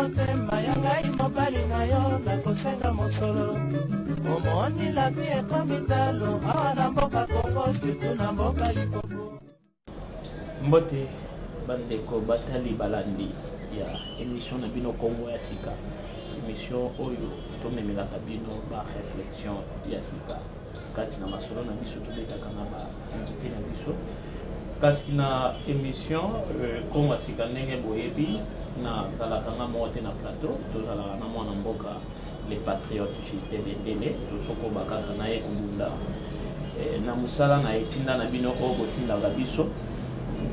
motema ya ngai mobali na yo nakosenga mosolo omoni lapi ekomi talo awa na mboka Kongo surtout na mboka Limpopo. Mbote bandeko batali balandi ya émission na bino Kongo ya sika, émission oyo tomemelaka bino ba réflexion ya sika kati na masolo na biso tobetaka na ba invité na biso. Kasi na émission Kongo ya sika ndenge boyebi na zalaka nga moko te na plateau, tozalaka na mwana mboka les patriotes Justin Bendele tosoko bakaka na ye kobunda na musala na etinda na bino oyo botindaka biso.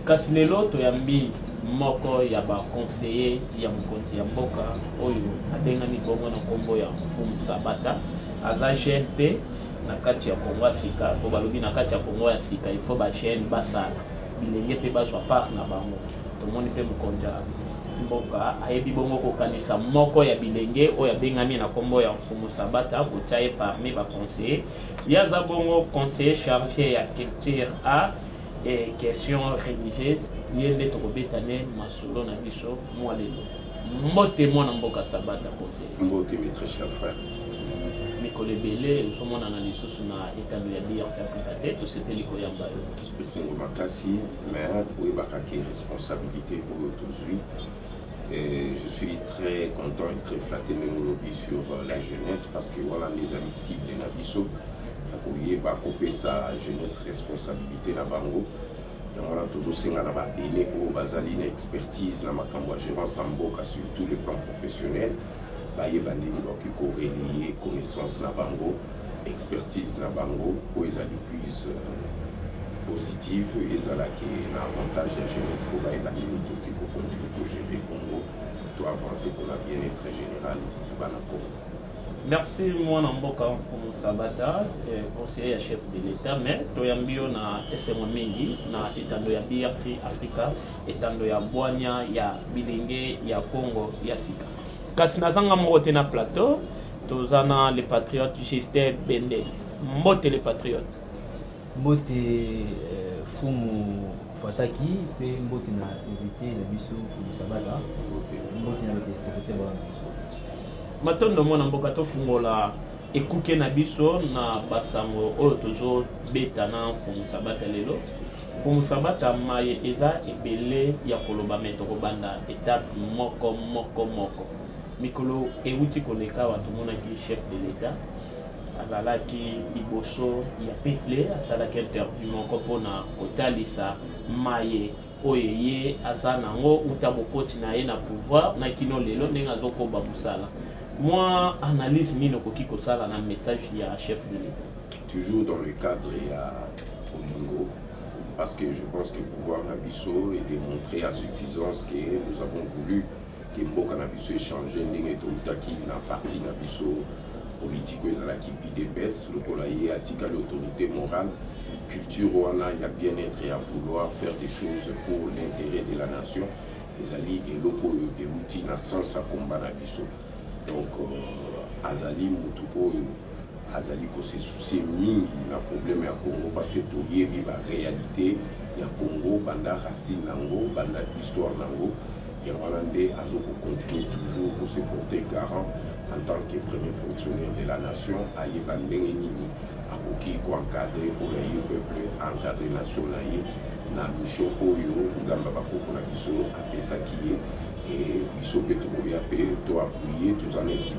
Kasi lelo toyambi moko ya baconseiller ya mokonzi ya mboka oyo abengani bongo na nkombo ya Mfumu Sabata, aza GNP na kati ya Kongo ya sika. Po balobi na kati ya Kongo ya sika ifo ba chaîne basala bilenge pe bazwa part na bango. Tomoni pe mokonzi ya mboka ayebi bongo kokanisa moko ya bilenge oyo abengani na nkombo ya Mfumu Sabata kotia ye parmi baconseiller. Yaza bongo conseiller chargé ya culture a et questions religieuses yende tokobetane masolo na biso mwa lelo. Mbote mwana mboka Sabata conseiller. Mbote mes très chers frères. Mikolo ebele osomona na lisusu na etando ya biya Afrika te tosepeli koyamba yo. Esengo makasi mais oyebaka ke responsabilité oyo tozwi. Je suis très content et très flatté de nous sur la jeunesse parce que voilà les amis cibles na biso. Koyeba kopesa jeunesse responsabilité na bango yango tozosenga na babele oyo bazali na expertise na makambo ya gérance ya mboka surtout le plan professionnel bayeba ndenge bakoki korelaye connaissance na bango expertise na bango oyo ezali plus positive ezalaki na avantage ya jeunesse po bayeba ndenge tokoki kocontinue kogere Congo to avancer pour la bien-être général ya bana Congo. Merci mwana mboka Mfumu Sabata, conseiller ya chef de l'État, mais toyambio na esengo mingi na etando ya BRT Africa, etando ya bwanya ya bilenge ya Congo ya sika. Kasi nazanga moko te na plateau, tozana les patriotes Justin Bendele. Mbote les patriotes. Mbote Fumu Fataki, pe mbote na invité na biso Fumu Sabata, mbote na secrétaire wa biso. Matondo mwana mboka tofungola ekuke na biso na basango oyo tozo beta na Mfumu Sabata lelo. Mfumu Sabata maye eza ebele ya koloba metoko banda étape moko mikolo euti koleka watu monaki chef de l'État azalaki liboso ya peuple asalaki interview moko mpona kotalisa maye oyo ye aza nango uta bokoti na ye na pouvoir na kino lelo ndenge azokoba mosala. Moi, analyse nino koki kosala na message ya chef de l'État. Toujours dans le cadre ya Olingo, parce que je pense que pouvoir Nabiso est démontré à suffisance que nous avons voulu que Mboka Nabiso échange ndenge tolutaki na parti Nabiso politico ezalaki PDPS lokola ye atika l'autorité morale culture wana ya bien-être et à vouloir faire des choses pour l'intérêt de la nation ezali eloko oyo euti na sens ya komba Nabiso. Donc azali mutu oyo azali ko se soucier mingi na problème ya Congo parce que toyebi ba réalité ya Congo banda racine nango banda histoire nango ya wana nde azoko continuer toujours pour se porter garant en tant que premier fonctionnaire de la nation ayeba ndenge nini akoki ko encadrer oyo ye peuple encadrer nation na ye na mission oyo nzamba bakoko na biso apesaki ye et biso pe tokoya pe to appuyer tous en eti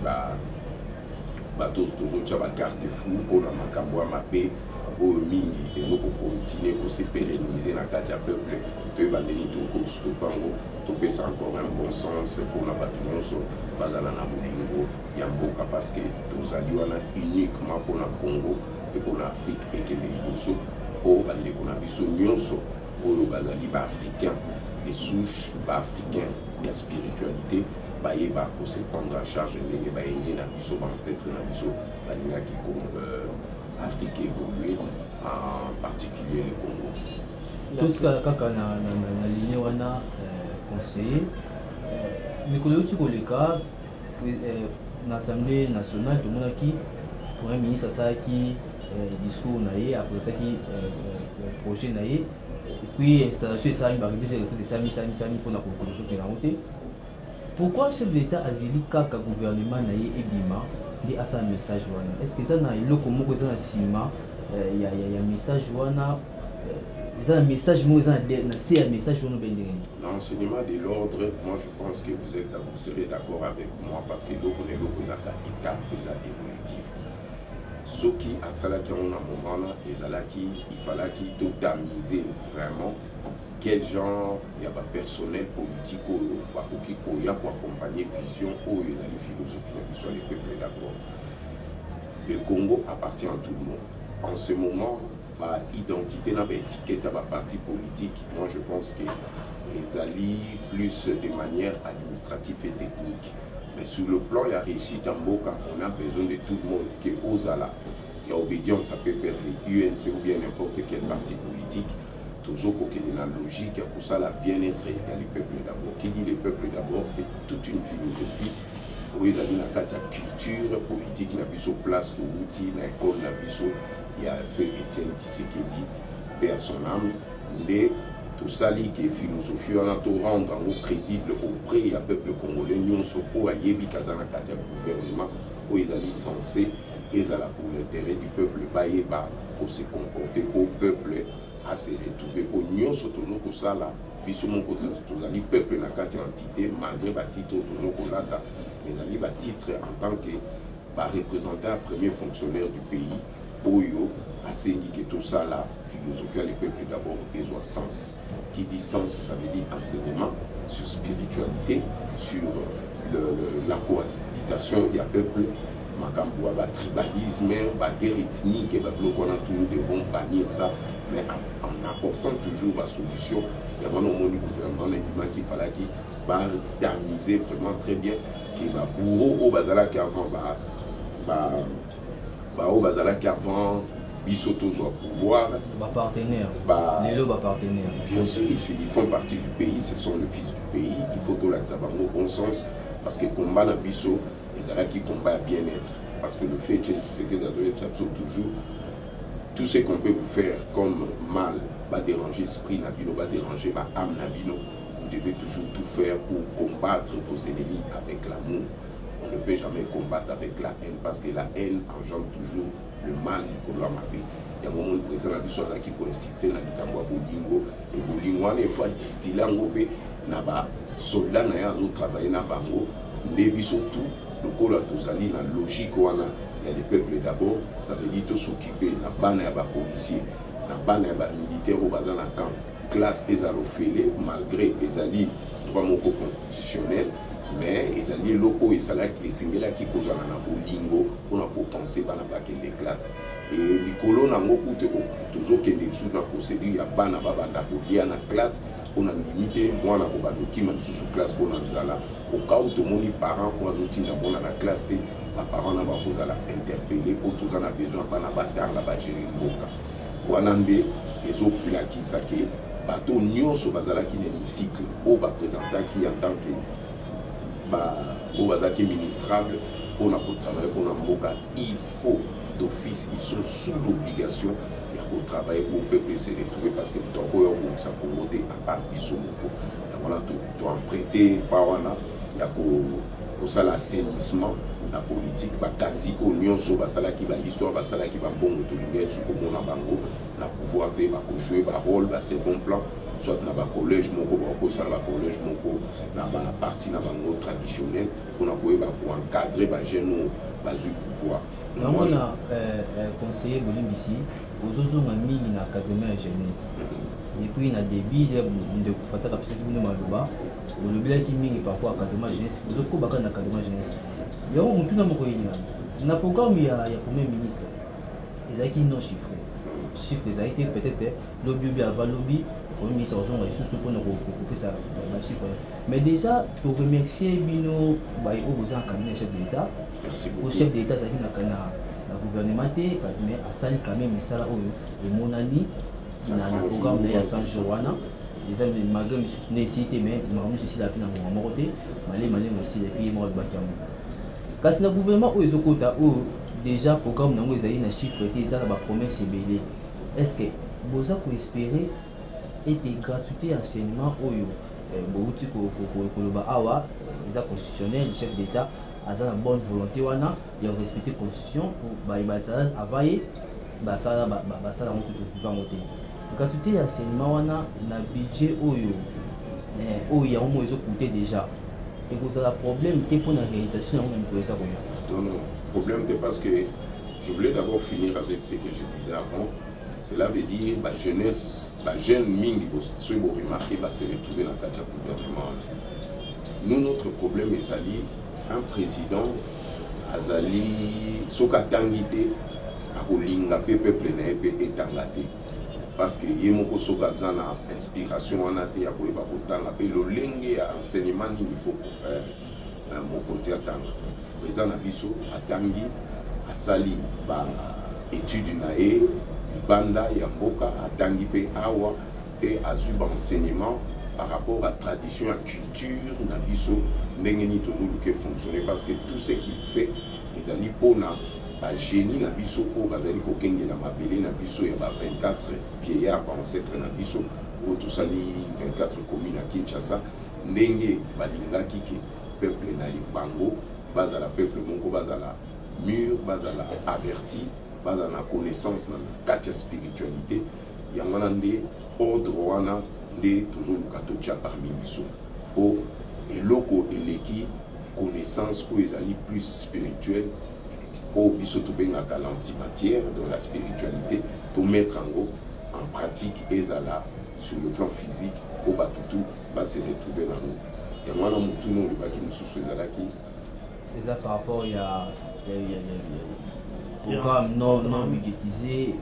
bato tozotia bagarde fou mpona makambo ya mabe oyo mingi ezokokontinue kose pérenniser na kati ya peuple toyeba ndeni tokostopango topesa encore un bon sens mpona bato nyonso bazala na bolingo ya mboka parce que tozali wana uniquement mpona Congo mpe mpona Afrique ekende liboso po bandeko na biso nyonso oyo bazali baafricain les souches baafricain ya spiritualité bayeba ko se prendre en charge ndenge bayenge na biso bancêtre na biso balingaki Afrique évoluer en particulier le Congo. Toska kaka na ligne wana conseiller mikolo uti koleka na Assemblée nationale tomonaki premier ministre asalaki discours na ye apretaki projet na ye et puis installation esali barebise sami mpona kokoloso mpe nango te pourquoi chef d'état azili kaka gouvernement na ye ebima ndi asa message wana? Est-ce que ça na eloko moko eza na sima ya message wana? Un message, non, c'est un message. Dans l'enseignement de l'ordre, moi je pense que vous serez d'accord avec moi parce que l'ordre est étape évolutive. Ce qui a salaki en un moment, il fallait qu'il tamiser vraiment quel genre il y a personnel politique pour accompagner vision ou les philosophies sur les peuples d'abord. Le Congo appartient à tout le monde. En ce moment, ma identité n'a pas étiquette à ma parti politique. Moi, je pense que les alliés plus de manière administrative et technique. Mais sur le plan, il y a réussite en Boka. On a besoin de tout le monde qui est aux ala. Il y a obédience, ça peut perdre les UNC ou bien n'importe quel parti politique. Toujours pour qu'il y ait une logique, pour ça, la bien-être dans les peuples d'abord. Qui dit les peuples d'abord, c'est toute une philosophie. Où ils ont la culture politique, il y a place pour l'outil, l'école, il y a fait Étienne Tshisekedi, paix à son âme, mais tout ça, qui est philosophie, on a tout rendre en crédible auprès du peuple congolais, nous sommes à Yebi Kazana Katia gouvernement, où ils allaient censés, ils allaient pour l'intérêt du peuple, pour se comporter, pour le peuple à se retrouver, pour nous sommes toujours pour ça là, puis sur mon côté, le peuple n'a qu'à entité, malgré le titre, toujours pour là, mais amis, le titre en tant que représentant un premier fonctionnaire du pays, Oyo, assez indiqué tout ça là, philosophie, les peuples d'abord, besoin sens. Qui dit sens, ça veut dire enseignement sur spiritualité, sur la cohabitation du peuple, le tribalisme, la guerre ethnique, nous devons bannir ça, mais en apportant toujours la solution. Il y a vraiment un gouvernement qui fallait d'harmoniser vraiment très bien, qui va bourreau au bazala qui avant au bazala qui avant bisotos au pouvoir partenaire bien sûr ils font partie du pays, ce sont le fils du pays, il faut que ça va au bon sens parce que combat na biso les qui combat bien-être parce que le fait c'est que toujours tout ce qu'on peut vous faire comme mal va déranger l'esprit nabino, va déranger ma âme nabino. Vous devez toujours tout faire pour combattre vos ennemis avec l'amour. On ne peut jamais combattre avec la haine parce que la haine engendre toujours le mal du Coloa Mabé. Il y a un moment où le président Nabissoa qui peut insister dans le Kamwa Bolingo et Bolingo, il faut distiller un peu. Naba soldat n'a pas travaillé dans Bango. Mais surtout, le Coloa Tozali, la logique, il y a des peuples d'abord, ça veut dire tout s'occuper. La banne et les policiers, la banne et les militaires au bas dans la camp. Classe ezalofele malgré ezali droit moko constitutionnel mais ezali loko esalaki esengelaki kozala na bolingo mpona kopense bana bakende classe et likolo nango kute tozokende lisusu na procédure ya bana babanda kolia na classe mpona limite mwana kobandokima lisusu classe mpona nzala okau tomoni parent po azotinda mpona na classe te baparent na bakozala interpellé mpo toza na besoin bana batanga bagere mboka wana nde ezopulakisa ke bato nyonso bazalaki na hémicycle oyo baprésentaki en tant que oyo bazalaki ministrable mpona kotravaille mpona mboka il faut d'office ils sont sous l'obligation ya kotravaille pour peuple se retrouver parce que moto akoyo akobisa kongo te ata biso moko yango wana toemprunte pa wana ya kosala assainissement na politique bakasi oyo nyonso basalaki bahistoire basalaki bambongo tolingai tu komona bango na pouvoir te bakojouer barôle basecond plan soit na bacollège moko bakosala bacollège moko na baparti na bango traditionnel mpona koyeba koencadre bajeune oyo bazwi pouvoir namona conseiller bolimbisi ozozonga mingi na académie ya jeunesse epuis na débit ndeko fataka pisaki bino maloba olobelaki mingi par rapport académie ya jeunesse ozokobaka na académie ya jeunesse yango motuna moko yeli na programme ya premier ministre ezalaki non chiffre ezalaki te peut-être lobi obi ava lobi premier ministre ozonga lisusu mpona kopesa bachiffre mais déjà toremercie bino baye oyo boza na cabinet ya chef de l'état au chef de l'état azalaki na gouvernement te mais asali quand même misala oyo emonani na programme na ya 100 jours wana eza malgré misusu nde esili te mais makambo nyonso esili api na ngonga moko te malemo esili epi ye moko alobaki yango kasi na gouvernement oyo ezokota oyo déjà programme nango ezali na chiffre te eza na bapromesse ebele est ce que boza koespérer ete gratuité ya enseignement oyo bouti koloba awa eza constitutionnel, le chef d'état aza na bonne volonté wana ya respecter constitution pour baza avaye basala moto tovivango te gratuité ya enseignement wana na budget oyo yango mo ezocoûte déjà ekozala problème te mpona réalisation yango na mikolo eza koya. Non, problème c'est parce que je voulais d'abord finir avec ce que je disais avant. Cela veut dire la jeunesse, la jeune mingi, si vous remarquez, va se retrouver dans le gouvernement. Nous, notre problème est un président, Azali, Sokatangite, Akolinga, peuple et Tangate. Parce que y a mon Sokazana, inspiration en athée, à quoi il va le lengue à enseignement, il faut faire mon côté à Tanga. Président Nabiso, à Tangi, à Sali, étude nae, Banda, Yamboka, à Tangi, Awa, et à Zub enseignement par rapport à la tradition, à la culture, Nabiso, Nengeni Tonou, qui fonctionne. Parce que tout ce qu'il fait, ils ont dit pour un génie, Nabiso, pour Bazali, pour Kenge, Namabele, Nabiso, il y a 24 vieillards, ancêtres, Nabiso, pour tout ça, 24 communes à Kinshasa, Nenge, Balinga, Kiki, peuple Naïk Bango, Bazala, peuple Mongo, Bazala, mûr, Bazala, averti, Bazala, connaissance, dans la spiritualité, il y a un ordre, toujours le katocha parmi nous. Pour et loko et l'équipe, connaissance où ils allaient plus spirituelle, pour surtout à l'antimatière de la spiritualité, pour mettre en pratique et là sur le plan physique, au Batutu va se retrouver dans nous. Et moi, nous tout le baki nous sous qui. C'est ça par rapport il y a programme non budgétisé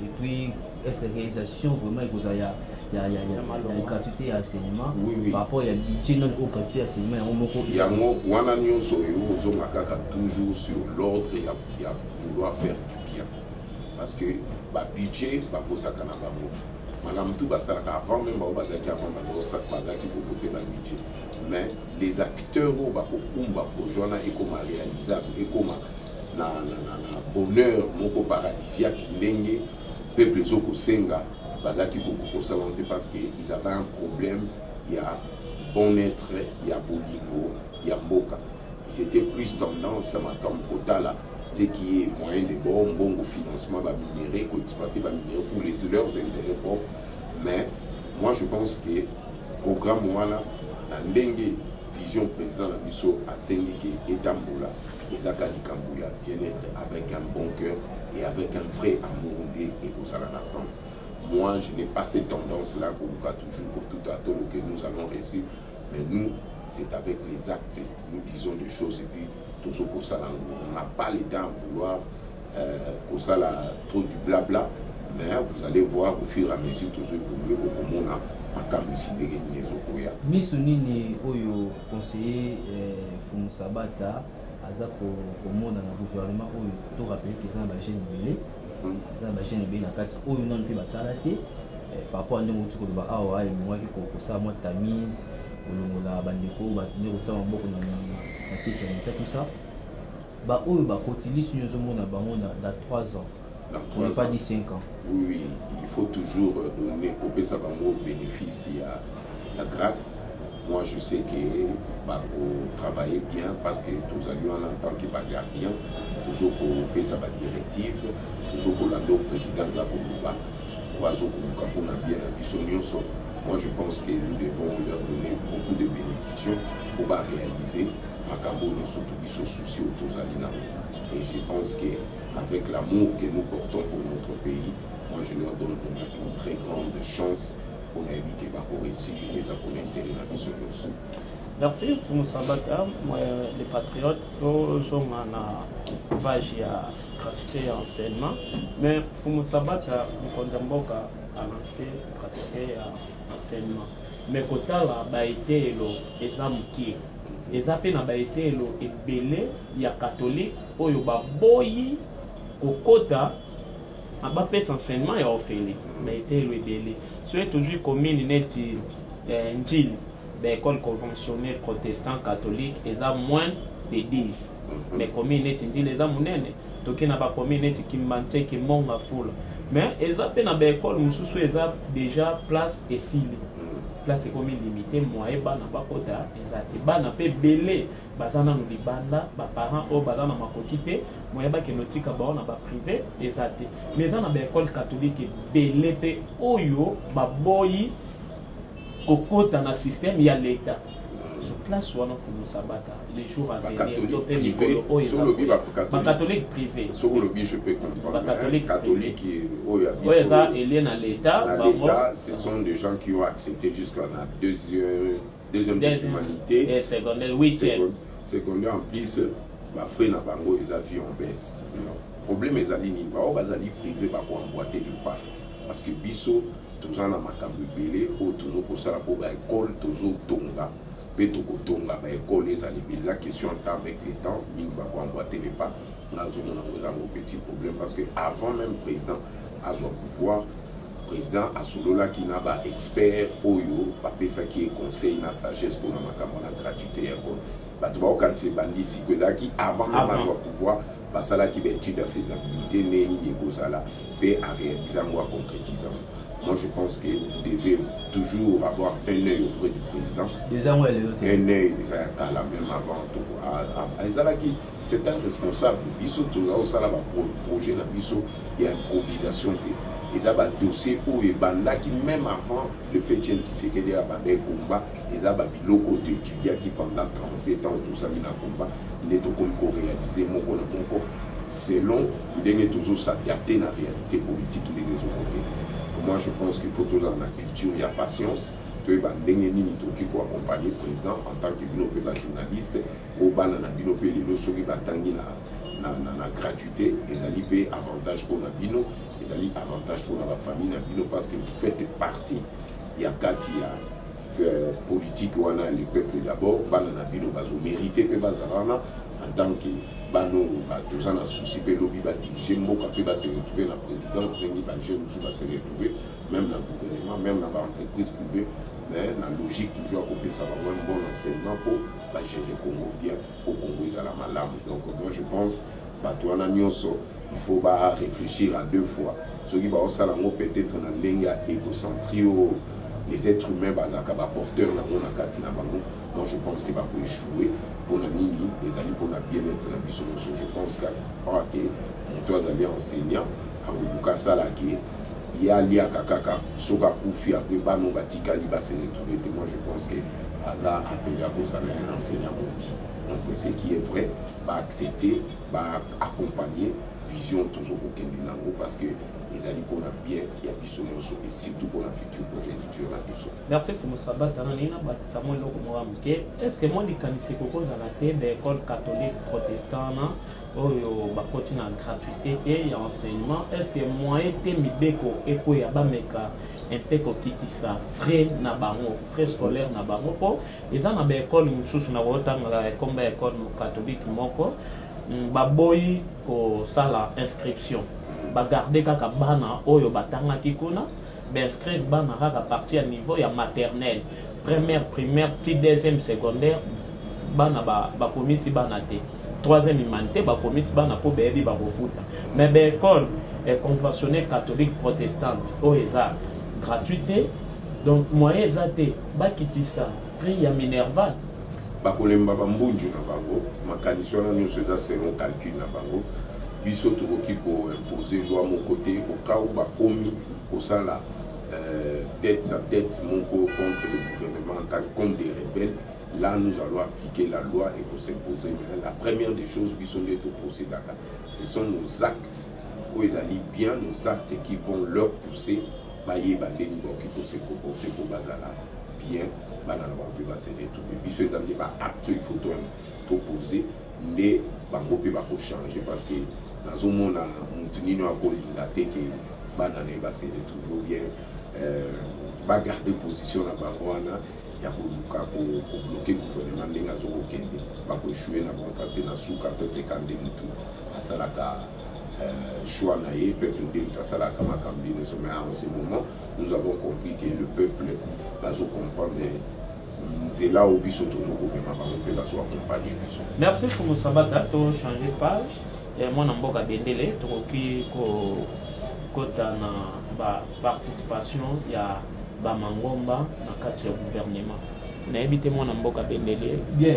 et puis est-ce que réalisation vraiment il y a une gratuité à l'enseignement par rapport il y a budget non au gratuité à l'enseignement il y a wana nyonso yo makaka toujours sur l'ordre il y a vouloir faire du bien parce que ba budget ba votaka na bango madame tout basalaka avant même bazaki avant bazaki pour voter ba budget mais les acteurs ba kokumba projet wana ekoma réalisable ekoma na bonheur moko paradisiaque ndenge peuple zoko senga bazaki beaucoup parce qu'ils avaient un problème, il y a bon être, il y a bolingo, il y a mboka. C'était plus tendance à ma Kotala, ce qui est moyen de bon financement va minérer, pour exploiter va minérer pour leurs intérêts propres. Mais moi je pense que le programme voilà, la dengue vision président la Bisso à Sengi et Tamboula, Ezakali Kamboula, bien-être avec un bon cœur et avec un vrai amour et aux à la naissance. Moi, je n'ai pas cette tendance-là pour toujours pour tout à tout que nous allons réussir. Mais nous, c'est avec les actes. Nous disons des choses et puis toujours pour ça, on n'a pas le temps à vouloir pour ça là, trop du blabla. Mais vous allez voir au fur et à mesure toujours évoluer au monde en cas de sidéré de Nézokoya. Missounini Oyo, conseiller Fumusabata, Aza pour monde dans le gouvernement, tout rappeler qu'ils ont un jeune belé. Ça va gêner bien la carte où ils n'ont plus la salle par rapport à nous qui ont awa et moi qui ont ça moi tamise ou la bandeko va tenir au temps beaucoup dans la pièce sanitaire tout ça bah où bah cotilis nous sommes dans 3 ans on n'a pas dit 5 ans. Oui, il faut toujours donner au bénéfice à la grâce. Moi je sais que bah, pour travailler bien parce que tous allions en tant que gardien toujours pour payer sa directive toujours pour la président Zakolouba moi je pense que nous devons leur donner beaucoup de bénédictions pour réaliser Makambo surtout souci autour et je pense qu'avec l'amour que nous portons pour notre pays moi je leur donne vraiment une très grande chance pour éviter de réussir les intérêts de la mission. Merci Fumusabata, les patriotes, ils ont une page à gratuité à enseignement, mais Fumusabata, Mkonzamboka a lancé gratuité à enseignement. Mais quand la baïté et les amitiés, les appels à baïté et belé, il y a catholique, il y a boyi, au quota, à bas fait enseignement et à offrir, baïté et belé. C'est toujours commune net Njil. L'école conventionnelle protestant catholique est à moins de 10. Mais comme il est dit les amounènes, donc il n'a pas comme il est qui manque qui monte la foule. Mais ils ont fait dans l'école, ils ont déjà place et s'il. place ekomi limité moyen bana bakota eza te bana mpe belé baza nanu libanda baparent oyo baza na makoki te moyen bakende otika bao na baprivé eza te mais eza na baekole catholique ebele mpe oyo baboyi kokota na système ya l'état place wana fumu sabata les jours à venir catholique privé sur le bi je peux comprendre catholique eza elie na l'état ce sont des gens qui ont accepté jusqu'à la deuxième des humanités et secondaire 8e secondaire en plus ba frère na bango eza vie en baisse problème ezali nini bao bazali privé bako emboîter du pas parce que biso toza na makambo ebele oyo tozokosala mpo baekole tozotonga mpe tokotonga baekole ezali eza question en temps avec le temps mingi bakoemboîter le pas nazomona ngo eza ngo petit problème parce que avant même président azwa pouvoir président asololaki na baexpert oyo bapesaki ye conseil na sagesse mpona makambo na gratuité ya ekole bato baokanisa ebandi siko ezalaki avant même azwa pouvoir basalaki baétude ya faisabilité nde nini ekozala mpe aréalise yango aconcrétise yango. Moi, je pense que vous devez toujours avoir un œil auprès du président. Un œil, même avant tout. C'est un responsable. Biso, tout là, ça, projet, il y a improvisation. Ils ont un dossier où ils qui même avant le fait de il y a des combats, ils ont un biloko d'étudiants qui pendant 37 ans, tout ça, il y a un combat, il est au réalisé, selon, il y a toujours s'adapter à la réalité politique tous les deux côtés. Moi, je pense qu'il faut toujours dans la culture, il y a patience. Que Nini Toki pour accompagner le président en tant que journaliste, au banana bino pe les soki batangi na gratuité, et ça libère avantage pour la bino, et ça libère avantage pour la famille na bino parce que vous faites partie. Il y a quatre, il y a politique ou le peuple d'abord, banana bino bazo mérité pe bazarana en tant que bano tous en souci pe lobby ba diriger mboka pe ba se retrouver la présidence ngi ba jeune sous ba se retrouver même dans le gouvernement même dans l'entreprise privée mais la logique toujours à ça va un bon enseignement pour ba gérer le Congo bien au Congo ils la malamu donc moi je pense bato wana nyonso il faut ba réfléchir à deux fois ce qui va au salango peut-être na lenga égocentrio les êtres humains bazaka ba porteur na mona kati na bango. Moi je pense qu'il va échouer pour la nini les amis pour la bien-être la biso. Je pense qu'à toi d'aller enseignant à Rubuka Salaki il y a lié à Kakaka Soka Koufi après Bano Batika Liba se retrouver. Moi je pense que Aza appelé à cause d'un enseignant maudit. Donc ce qui est vrai va accepter, va accompagner vision toujours au Kenyango parce que les amis pour la bien et et surtout pour la future progéniture la biso. Merci pour mon sabbat tananina batamo loko moamke. Est-ce que moi les kanise koko za la tête des écoles catholiques protestants oyo bakoti na gratuité et enseignement est-ce que moi été mibeko eko ya bameka un peu kokitisa frais na bango frais scolaire na bango po eza na ba école mususu na wotanga comme école catholique moko baboyi ko sala inscription bagarde kaka bana oyo batangaki kuna b'inscrire bana kaka partir à niveau ya maternelle première primaire petit deuxième secondaire bana bakomisi bana te troisième humanité bakomisi bana po beyebi bakofuta mais baécole conventionnelle catholique protestante oyo eza gratuité donc moyen eza te bakitisa prix ya minerval bakolemba bambunju na bango makanisi wana nyonso eza selon calcul na bango biso tokoki koimposer loi moko te oka où bakomi kosala tête à tête moko contre le gouvernement en tant que contre des rebelles. Là nous allons appliquer la loi et pour s'imposer. La première des choses biso nde toposer kaka ce sont nos actes oyo ezali bien nos actes qui vont leur pousser bayeba ndeni bakoki kose comporter po bazala bien bana na bango mpe base retrouver biso eza nde baacte il faut toposer nde bango mpe bakochanger parce que nazomona motu nini akolinga te ke bana na ye base retrouver bien bagarde position na bango wana ya koluka kobloke gouvernement ndenge azokokende bakoeshue na bango parce na suka peuple kande mutu asalaka choix na ye peuple nde mutu asalaka makambo nyonso mais en ce moment nous avons compris que le peuple bazocomprendre nzela oyo biso tozokobema bango mpe bazoaccompagne biso. Merci pour mosabata to changer page mwana mboka bendele tokoki kota na participation ya bamangomba na kati ya gouvernement. nayebi te mwana mboka bendele bien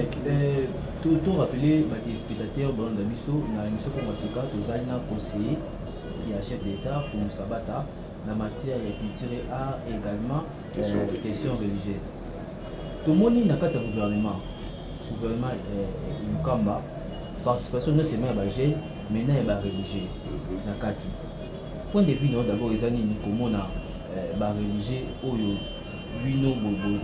tout rappeler téléspectateurs bolanda biso na émission pour masika tozali na conseiller ya chef d'état pour Musabata na matière ya culture et art également question religieuse. Tomoni na kati ya gouvernement Lukamba participation non seulement ya bajeune mais na ya bareligieux na kati. Point de vue d'abord ezali ni komona bareligieux oyo bino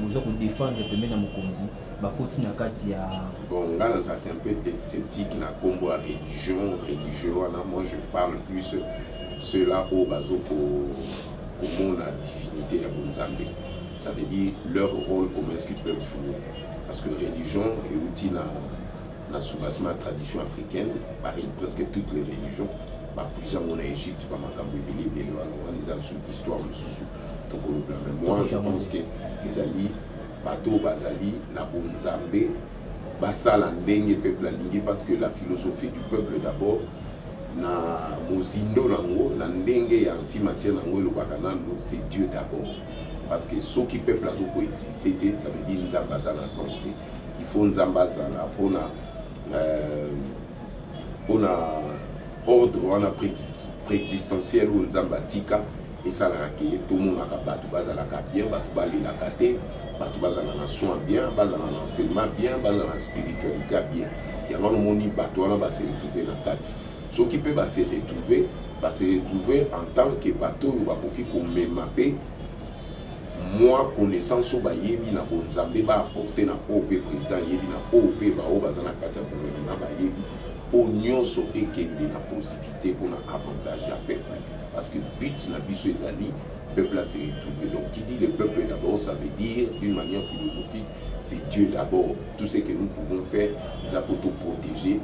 boza kodéfendre pembe na mokonzi bakoti na kati ya bon nga nazalaki un peu sceptique na kombo ya religieux wana. Moi je parle plus ceux-là oyo bazokomona divinité ya bonzambe, ça veut dire leur rôle, comment est-ce qu'ils peuvent jouer, parce que religion euti na soubassement ya tradition africaine, pareil presque toutes les religions bapuisango na Égypte bamakambo ebele wana eza sur histoire mosusu tokoloba. Mais moi je pense que ezali bato bazali na bonzambe basala ndenge peuple alingi, parce que la philosophie du peuple d'abord na mozindo nango na ndenge ya antimatière nango elobaka nano c'est Dieu d'abord, parce que soki peuple azo coexister te, ça veut dire nzambe aza na sens te. Il faut nzambe azala mpona ordre wana préexistentiel oyo nzambe atika esalaka ke tomonaka bato bazalaka bien, bato balelaka te, bato bazala na soin bien, bazala na enseignement bien, bazala na spiritualité bien. Yango nomoni bato wana base retrouver na kati. Soki mpe base retrouver en tant que bato oyo bakoki komema mpe moi connaissance oyo bayebi na bonzambe baapporte na oyo mpe président ayebi na oyo mpe baoyo baza na kati ya gouvernement bayebi oyo nyonso ekende na positivité mpona avantage ya peuple, parce que but na biso ezali peuple à se retrouver. Donc qui dit le peuple d'abord, ça veut dire d'une manière philosophique c'est Dieu d'abord. Tout ce que nous pouvons faire c'est pour protéger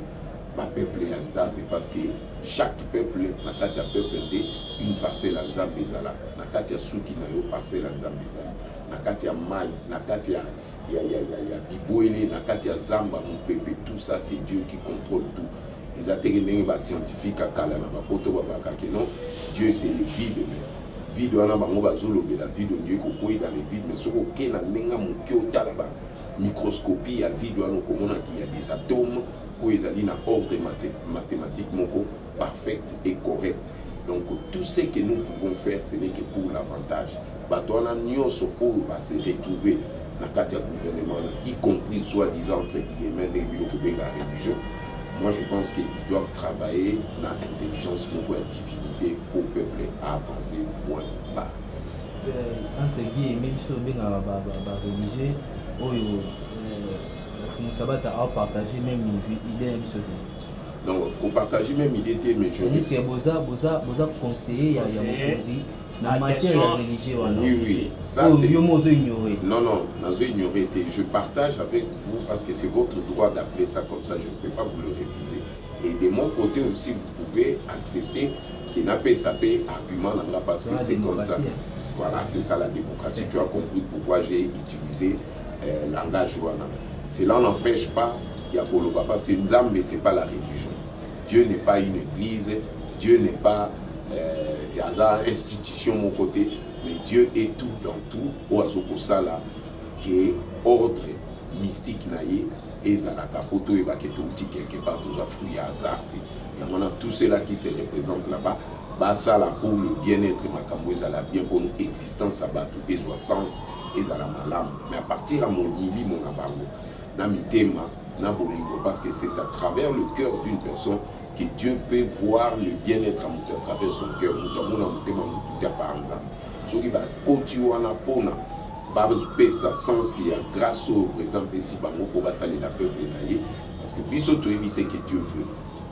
ma peuple ya nzambe, parce que chaque peuple na kati ya peuple nde une parcelle ya nzambe ezala, na kati ya suki na yo parcelle ya nzambe ezala, na kati ya mai, na kati ya bibwele, na kati ya zamba mopepe, tout ça c'est Dieu qui contrôle tout. Les ateliers scientifiques à kala na bapoto babaka que non, Dieu c'est le vide. Vide wana bango bazolobe la vide Dieu kokoyi dans le vide, mais soko ke na nenga moke otala ba microscopie ya vide wana komona qu'il y a des atomes où ils allaient dans ordre mathématique moko parfaite et correcte. Donc tout ce que nous pouvons faire, ce n'est que pour l'avantage. Batona nyonso oyo va se retrouver na kati ya gouvernement, y compris soi-disant entre guillemets les biloko la religion. Moi je pense qu'ils doivent travailler dans l'intelligence moko ya divinité pour peuple à avancer point bas. Entre guillemets biso benga ba religieux oyo Musabata a partagé même idée biso. Donc pour partager même idée mais je dis que boza conseiller ya mokonzi na matière ya religieux wana. Oui, ça c'est ignoré. Non, nazo ignorer. Je partage avec vous parce que c'est votre droit d'appeler ça comme ça, je ne peux pas vous le refuser. Et de mon côté aussi, vous pouvez accepter qu'il n'a pas sapé argument parce que c'est comme ça. Voilà, c'est ça la démocratie. Tu as compris pourquoi j'ai utilisé langage wana. Cela n'empêche pas Yakoloba, parce que Nzambe c'est pas la religion. Dieu n'est pas une église, Dieu n'est pas institution mon côté, mais Dieu est tout dans tout. Oazoko sala qui est ordre mystique naïe et zalaka poto et baketo outi quelque part aux fruits à hasard. Et on a tout cela qui se représente là-bas. Basa la pour le bien-être makambo ezala bien pour notre existence à battu et soit sens et zala malam. Mais à partir à mon mili mon abango na mitema na bolingo, parce que c'est à travers le cœur d'une personne que Dieu peut voir le bien-être à travers son cœur. Nous avons un thème tout à part ensemble. Ce qui va continuer à pona, va pesa sens grâce au présent ici bango pour basaler la peuple naïe, parce que biso to c'est que Dieu veut.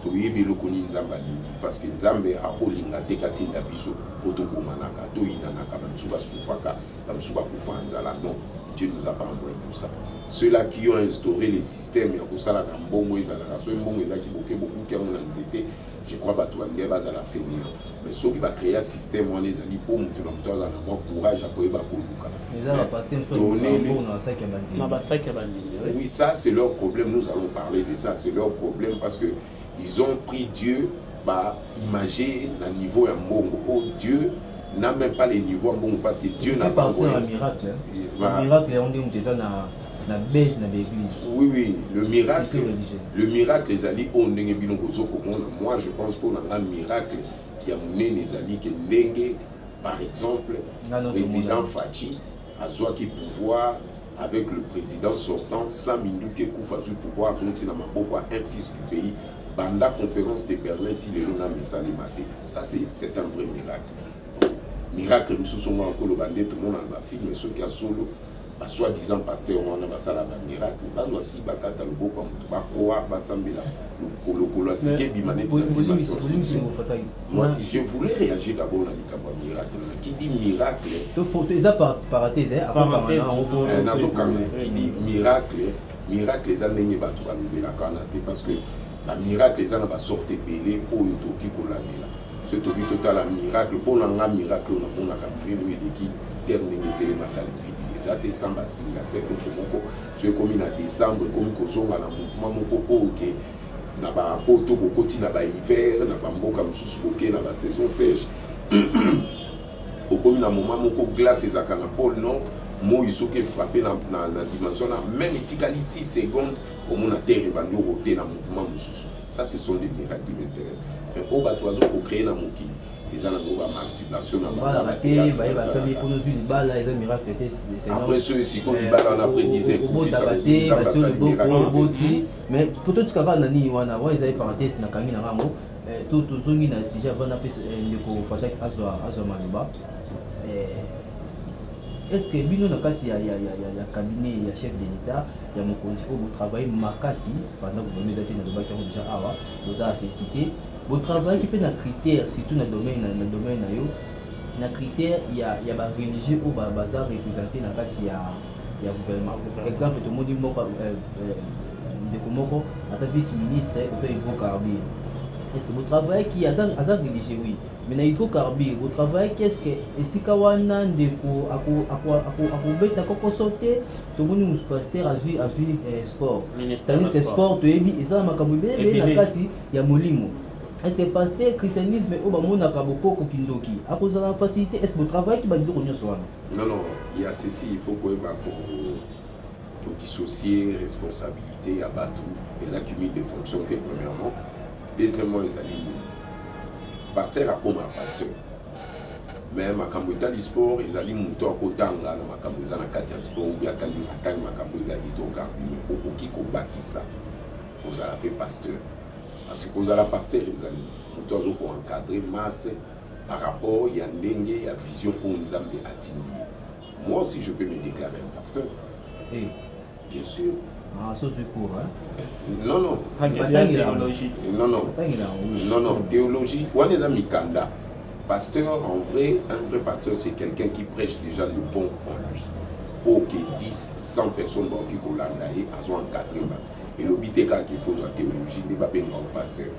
To yebi lokoni nzamba lingi, parce que nzambe a olinga tekatinda biso otoko manaka to inanaka bansuba sufaka bansuba kufa nzala. Non, Dieu nous a pas envoyé pour ça. Ceux-là qui ont instauré les systèmes, il y a pour ça la mbongo ezalaka, so mbongo ezaki beaucoup qui ont nzete, je crois ba to ngeba za la finir. Mais ceux qui va créer un système on les ali pour mutu na mutu za na courage à koyeba koluka. Oui, ça c'est leur problème, nous allons parler de ça, c'est leur problème parce que ils ont pris Dieu bah imagé à niveau ya mbongo. Oh Dieu n'a même pas les niveaux bon parce que Dieu n'a pas envoyé un miracle. Le miracle, on dit que na base na l'église. Oui, le miracle, les alliés ont des moi je pense qu'on a un miracle qui a mené les alliés qui est par exemple, le président Fachi a joué qui pouvoir avec le président sortant 100 minutes qui a du pouvoir donc c'est un fils du pays. Dans la conférence de Berlin, il est là, ça c'est un vrai miracle. Miracle, nous sommes encore le bandit, tout le monde a film, mais ceux qui a solo, soi-disant pasteur, on a un miracle, aussi bakata le beau comme quoi, basambila, le colossique, moi, je voulais réagir d'abord à un miracle. Qui dit miracle, qui dit miracle, miracle, les années parce que la miracle, les années va sortir belé, au yotoki pour la miracle. Ce toki total miracle, pour un miracle, on a capté qui termine les télématériels. Ça te semble singa c'est que comme in décembre comme kozonga na mouvement moko ok na ba poto kokoti na ba hiver na ba mboka mususu koke na ba saison sèche okomi na moment moko glace ezaka na pôle nord moi isoke frappé na dimension na même etikali 6 secondes omona terre bandi roté na mouvement mususu. Ça ce sont des miracles qui m'intéressent. Mais au bato azo ko créer na mokili déjà dans la masturbation après ceux ici qu'on dit on a prédisé mais pour tout ce qu'on va nani wana wa ezali parenthèse na kangi na ngambo tout zongi na sujet avant apesa ndeko patak azwa maloba est-ce que bino na kati ya cabinet ya chef de l'état ya mokonzi ko vous travaillez makasi pendant que vous êtes dans le bac déjà awa vous avez félicité. Votre travail qui fait un critère, surtout dans le domaine, un critère, il y a des religieux ou des bazar représentés dans le gouvernement. Par exemple, tout le monde dit que le vice-ministre est hydrocarbure. Est-ce que votre travail qui est religieux, oui. Mais dans l'hydrocarbure, votre travail, qu'est-ce que si kawana ndeko akobeta koko sauter, tout le monde pasteur a vu sport. C'est-à-dire que sport, tu es bien, et ça m'a kaboué, mais na kati ya molimo. Est-ce que pasteur christianisme au bamona kaboko kindoki à cause de la facilité est-ce que le travail qui va dire qu'on y soit non il y a ceci il faut qu'on va pour dissocier responsabilité à battre les accumuler de fonctions premièrement deuxièmement les aligner pasteur a comme un pasteur mais makambo etali sport ezali moto akotanga na makambo eza na kati ya sport ou bien atali makambo eza hydrocarbure okoki kobakisa ozala pe pasteur. Parce que vous avez la pasteur, nous devons encadrer masse par rapport à la vision pour nous amener à atteindre. Moi aussi, je peux me déclarer un pasteur. Oui. Bien sûr. Ah, ça c'est court, hein? Non. Théologie. Non. Théologie. On est dans Mikanda. Pasteur, en vrai, un vrai pasteur, c'est quelqu'un qui prêche déjà le bon en lui. Pour que 10, 100 personnes qui ont encadré. Et le but est qu'il faut la théologie, il n'est pas bien grand pasteur.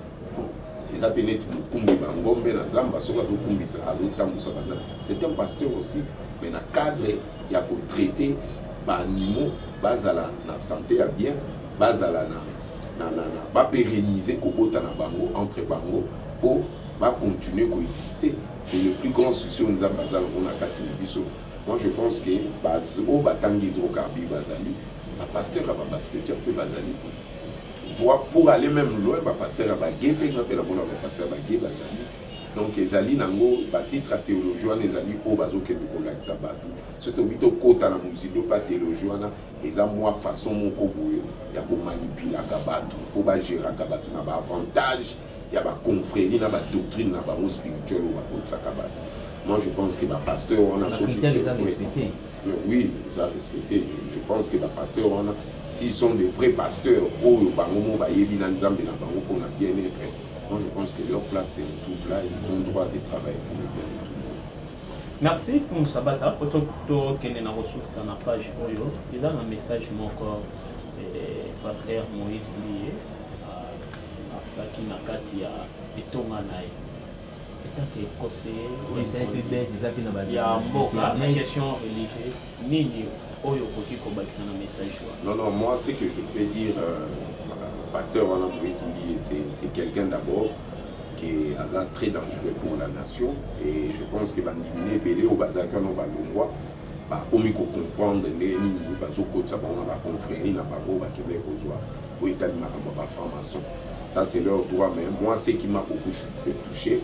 Les appelés c'est un pasteur aussi, mais dans le cadre, il y a pour traiter les animaux, basala la santé à bien, basala na pérenniser entre bango pour continuer à exister. C'est le plus grand souci où nous avons basala on a Katinebiso. Moi je pense que au batangi hydrocarbures basali. Le pasteur a basket, un peu basali. Pour aller même loin, le pasteur a guépé, pasteur a guépé. Donc, les alliés n'ont pas titre à théologie, les alliés au bateau qui est de la Zabatou. C'est au but de côté à la musique, pas théologie, et là, moi, façon mon coboué, il y a pour manipuler la Gabatou, pour gérer la Gabatou, il y a avantage, il y a une confrérie, il y a une doctrine, il y a une spirituelle, il y a une Gabatou. Moi, je pense que le pasteur, on a respecté. Oui, ils ont respecté. Je pense que les pasteurs, s'ils sont des vrais pasteurs, moi je pense que leur place c'est tout là, ils ont le droit de travailler pour le bien de tout le monde. Merci pour Sabata. Pour tout ce qui est dans ressources sur la page Oyo, il y a un message encore pasteur Moïse lié à Saki Nakati et Tonganai. Il y a une question religieuse. Nini Oyo Koki Kobakisa na message. Non, moi ce que je peux dire, pasteur Wana Moïse c'est quelqu'un d'abord qui est très dangereux pour la nation. Et je pense que va diminuer Bélé au Bazaka no Balongwa. Comme il faut comprendre, les confréries n'a pas beau Québec aux oies. Oui, t'as dit ma formation. Ça, c'est leur droit. Mais moi, ce qui m'a beaucoup touché,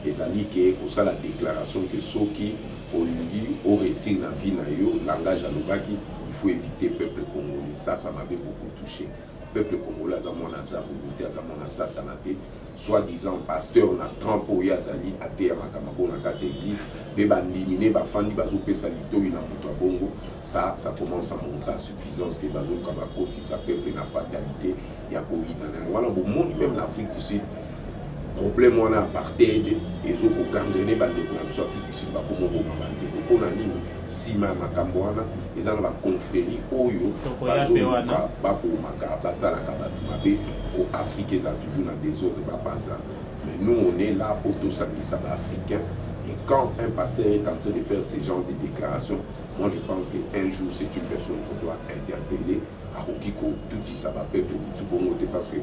les amis qui ont ça la déclaration que ceux qui ont dit au récit dans la vie, langage à l'Obaki, il faut éviter le peuple congolais. Ça m'avait beaucoup touché. Le peuple congolais a mon azar, mon satanate, soi-disant pasteur na trampo yazali à terre makamabo na kati église, de bandiminer bafandi bazope salito ina muto bongo, ça commence à montrer à suffisance que bazo kabakoti sa peuple na fatalité ya Covid na wana bo monde même l'Afrique du Sud. Problème on a apartheid et zo ko gangrener ba ndeko na Afrique du Sud ba komo bo mabande ko na nini sima makambo wana ezana ba confrérie oyo ba ko maka basala ka ba mabe au Afrique za toujours na désordre ba panza. Mais nous on est là pour tout ça qui ça africain. Et quand un pasteur est en train de faire ce genre de déclarations, moi je pense qu'un jour c'est une personne qu'on doit interpeller à Okiko, tout ça va peuple tout bon côté parce que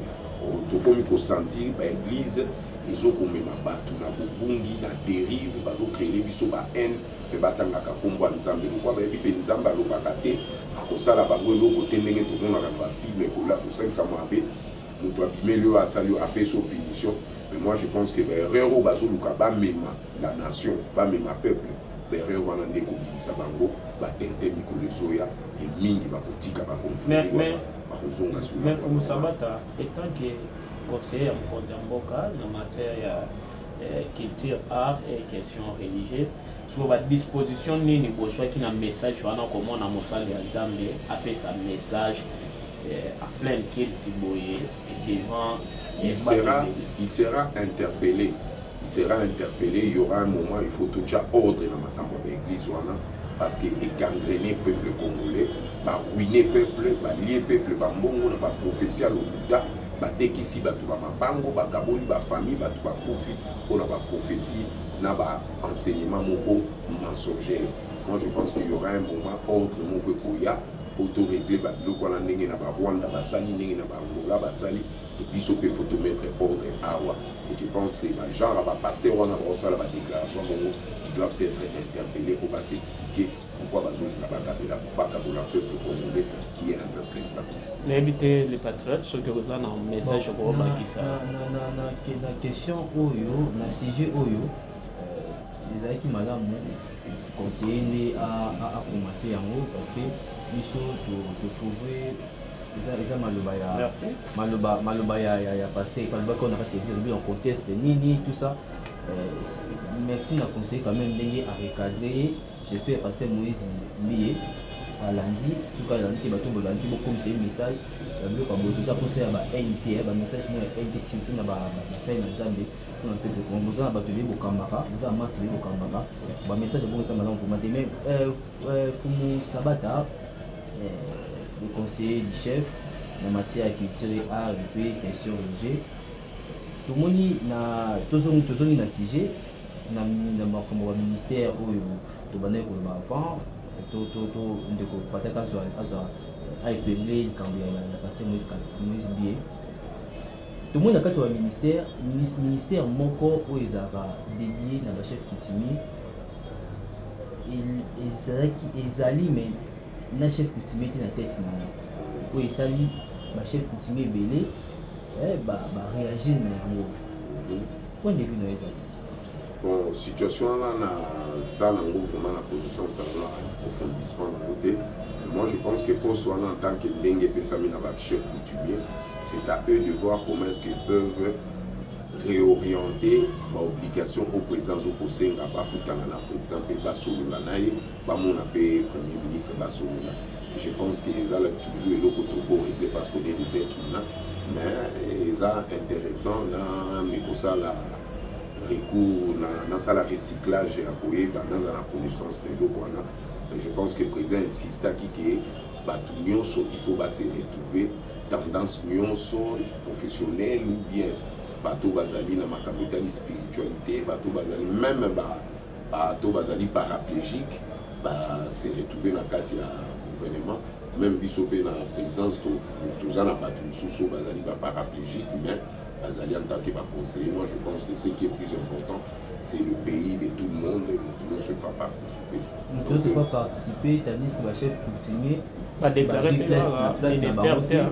tout comme il faut sentir l'église ils ont comme ma batu na bobungi na dérive bazo créer biso ba haine pe batanga ka kombo nzambe ko ba bi nzamba lo bakate akosala bango eloko te ndenge to mona ba film ko la pour 5 mois be nous doit améliorer à salut à faire son finition. Mais moi je pense que Herrero bazoluka ba mema la nation ba mema peuple Herrero wana ndeko bisa bango ba tente mikolezoya et mingi ba kotika ba conflit ba kozonga sur mais Musabata étant que conseiller à Mboka en matière de culture, art et questions religieuses, sur votre disposition, ni besoin qu'il y ait un message, comme on a montré à Zambie, a fait sa message à plein de devant. Il sera interpellé. Il sera interpellé. Il y aura un moment, il faut tout ordre dans l'église, parce qu'il est gangréné le peuple congolais, ruiner le peuple, lier le peuple, mbongo, prophétie à l'Obuda. Bateki si batu ba mabango ba kaboli ba famille batu ba profit pour la prophétie na ba enseignement moko mensonger. Moi je pense qu'il y aura un moment ordre moko koya auto régler ba loko na ndenge na ba Rwanda basali ndenge na ba Angola basali et puis so peut photo mettre ordre awa et je pense c'est ba genre ba pasteur on a sala ba déclaration bongo qui doivent être interpellés pour s'expliquer pourquoi bazo na ba kabela pas kabola peuple congolais qui est un peuple saint. L'éviter les patriotes, ce que vous avez un message pour qui ça. Na question oyo, na sujet oyo, les aïki madame conseiller à commenter en haut parce que il faut trouver ça maloba ya pasteur quand on a fait on conteste ni tout ça. Merci na conseiller quand même d'aider à recadrer. J'espère pasteur Moïse lié. À lundi, ce cas lundi, lundi, comme c'est un message, le cas pour ça, NT, un message, NT, surtout dans la scène de Zambie, on a fait vous avez battu au Kambara, vous avez amassé au Kambara, un message de bon ça maintenant pour m'aider, mais pour mon sabata, le conseiller du chef, en matière culture, art, question religieux, tout le monde na sujet, na ministère où tu vas naître pour l'enfant. Ndeko pataka so aipeble kambi ya pasteur Moïse Bié tout le monde a kati wa ministère moko oyo ezalaka dédié na ba chef coutumier ezali mais na chef coutumier te na tête na oyo esali ba chef coutumier ebele ba réagir na yango point de vue na ezali. Bon, situation là, ça, vraiment la position, c'est un approfondissement de côté. Moi, je pense que pour soi, en tant que Dengue Pessamina, chef coutumier, c'est à eux de voir comment est-ce qu'ils peuvent réorienter l'obligation aux présidents au conseil, à pas tout le président Bassolo Lanaï, pas mon appel premier ministre Bassolo. Je pense qu'ils ont toujours le côté pour régler parce qu'on est des êtres humains, mais ils sont intéressants là, mais pour ça là. Recours dans la recyclage et dans la connaissance de l'eau. Je pense que le président insiste à qui il faut se retrouver tendance professionnelle ou bien bateau bazali dans ma capitale spiritualité, bateau bazali même bateau bazali paraplégique, se retrouver dans le cadre du gouvernement, même bisopé dans la présidence, tout ça n'a pas tout sous bazali paraplégique, mais Azali en tant que conseiller, moi je pense que ce qui est plus important, c'est le pays de tout le monde et nous devons se faire participer. Nous devons se faire participer, tandis que le chef coutumier va déclarer ministère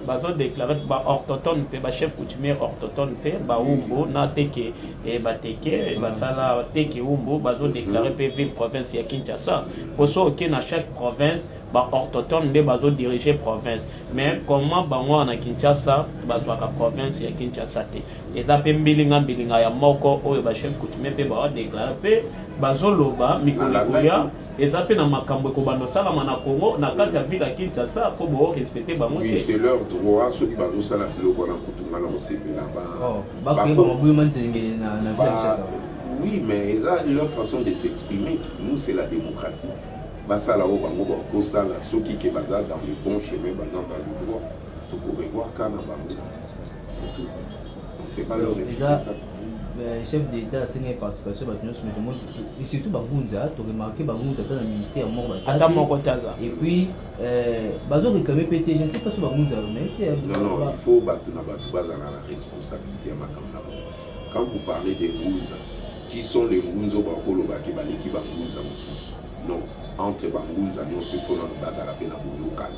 bazo déclarer ba orthoton pe ba chef coutumier orthoton pe ba umbo na teke e ba teke ba sala teke umbo bazo déclarer pe ville province ya Kinshasa poso ke na chaque province ba orthoton de bazo diriger province mais comment bango na Kinshasa bazo ka province ya Kinshasa te eza pe mbilinga ya moko oyo ba chef coutumier pe ba déclarer pe bazo loba mikolo ya eza pe na makambo ko bando sala na Congo na kati ya ville ya Kinshasa pour bo respecter bango. Oui, c'est leur droit ceux qui bazo sala biloko na kutunga na mosepe na ba oui, mais ils ont leur façon de s'exprimer. Nous, c'est la démocratie. Basala o bango ba ko sala soki ke bazal dans le bon chemin, bazal dans le droit. Tu peux revoir kana bango. C'est tout. On peut pas leur refuser ça. Chef d'État c'est une participation et surtout Bangunza, tu remarqué Bangunza dans le ministère et puis bazo réclamer PT, je ne sais pas si Bangunza non, il faut battre la responsabilité à Makamba. Quand vous parlez des Ngunza, qui sont les Ngunzo Bakolo Baki Baleki Bangunza Moussus? Non, entre Bangunza, nous se faisons dans le bas à la peine à local.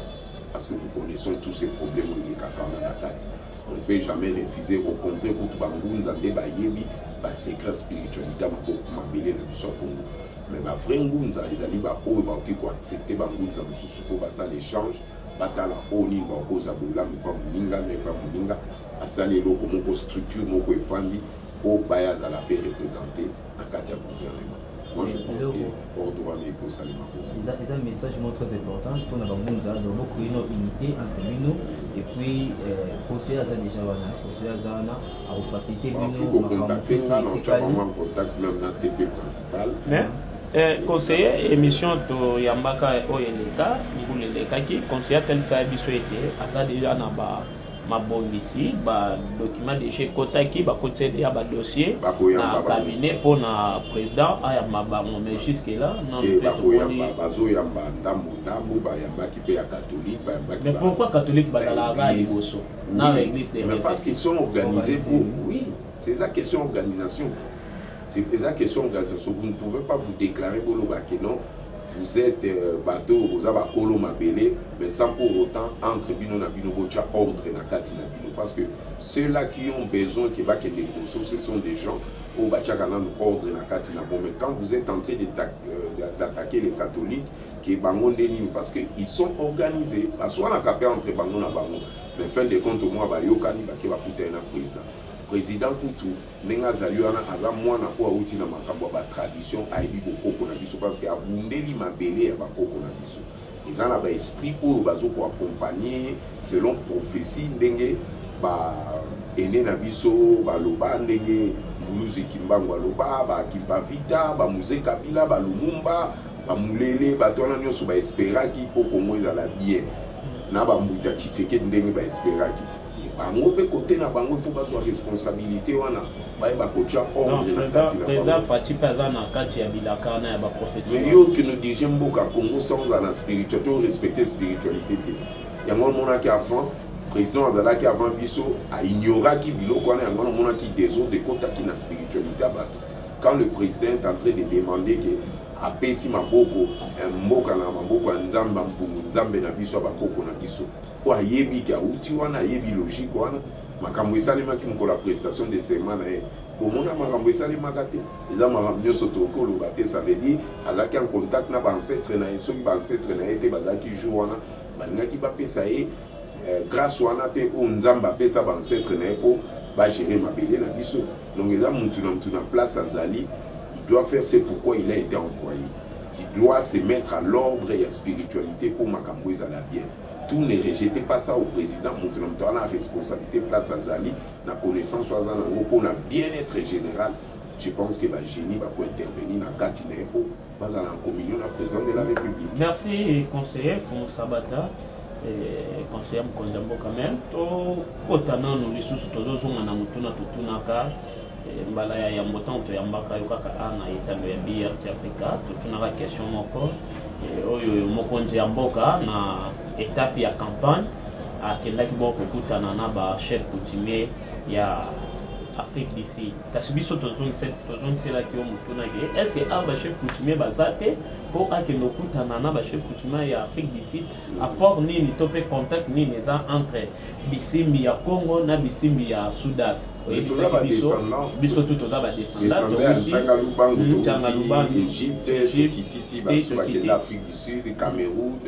Parce que nous connaissons tous ces problèmes au Yékaka dans la date. On ne peut jamais refuser, au contraire, pour Bangunza, des Bayebi, ba secret spiritualité, ma belé na biso Congo. Mais ma vraie Ngunza, ils allaient ba o ba qui quoi accepter Bangunza Moussus pour ça l'échange, batala oni ba ko za bola mi pa muninga, mais pas muninga, asali loko moko structure moko efandi au baya za la paix représenter en Katia gouvernement. Moi je pense que hors droit mais pour ça les marques. Ils ont un message très important pour nous Bangunza, donc créer une unité entre nous et puis conseiller à déjà wana, conseiller à Zana à faciliter nous contacter ça non tu as vraiment contact même dans CP principal. Mais conseiller émission to Yambaka oyeleka, nguleleka ki conseiller tel ça biso été ata déjà na ba mabongisi ba document de chez Kotaki ba côté ya ba dossier na cabinet pour na président aya mabango mais jusque là non bazo yamba ndambu ba yamba ki pe ya catholique ba yamba. Mais pourquoi catholique ba la ga liboso na l'église des? Mais parce qu'ils sont organisés pour oui, c'est ça question d'organisation. C'est ça question d'organisation. Vous ne pouvez pas vous déclarer bolobaki non. Vous êtes bateau, vous avez kolo mabele, mais sans pour autant entre bino na bino bocha ordre na kati na bino, parce que ceux-là qui ont besoin qui va qu'il ce sont des gens au bacha kanan ordre na kati na bon. Mais quand vous êtes en train d'attaquer les catholiques qui bangon denini parce que ils sont organisés, soit la capé entre bangon na bangon, mais fin de compte moi ba yokani ba ki ba kuta na président. Président Koutou, nenga zaliwana aza mwana kwa uti na makambo ba tradition aibi bokoko na biso parce que abundeli mabele ya bakoko na biso. Ils ont ba esprit pour bazo ko accompagner selon prophétie ndenge ba ene na biso ba loba ndenge Muluzi Kimbangu loba ba Kimpavita ba Musée Kabila ba Lumumba ba Mulele ba tona nyoso ba esperaki po Congo ezala bien. Na ba Mbuta Tshisekedi ndenge ba esperaki. Bango pe côté na bango il faut pas avoir responsabilité wana baye ba kocha ordre na kati na président Fati Paza na kati ya bilaka na ya ba professeur mais yo qui nous dirige mboka Congo sans la spiritualité respecter spiritualité te yango mona ki avant président azala ki avant biso a ignora ki biloko wana yango mona ki déso de kota ki na spiritualité bato quand le président est en train de demander que apesi maboko mboka na maboko ya nzamba mpungu nzambe na biso bakoko na biso kwa yebi ki auti wana yebi logique wana makambo esalemaki mokolo ya prestation de serment na ye komona makambo esalemaka te eza makambo nyonso tokoloba te ça veut dire azalaki en contact na baancetre na ye soki baancetre na ye te bazalaki jour wana balingaki bapesa ye grâce wana te oyo nzambe apesa baancetre na ye mpo bagere mabele na biso donc eza mutu na place azali il doit faire c'est pourquoi il a été envoyé. Il doit se mettre à l'ordre et à la spiritualité pour makambo ezala bien. Tout ne rejetez pas ça au président. Nous avons la responsabilité place à Zali, la connaissance pour le bien-être général. Je pense que le génie va intervenir dans le Katiné pour en communion la présidente de la République. Merci, conseiller Fon Sabata. Conseiller Mkondambo quand même. Kotana nous les sous tozozonga na mutuna tutunaka mbala ya yambotan to yambaka yokaka ana italo ya BRT Africa tutunaka question moko oyo mokonzi ya mboka na étape ya campagne akendaki bon kokutana na ba chef coutumier ya Afrique d'ici. Kasi biso tozongiselaki yo motunaki est-ce que a ba chef coutumier baza te mpo akende okutana na ba chef coutumier ya Afrique d'ici apport nini to mpe contact nini eza entre bisimbi ya Congo na bisimbi ya Soudan. Biso tu toza badescendant Afrique du Sud, Cameroun,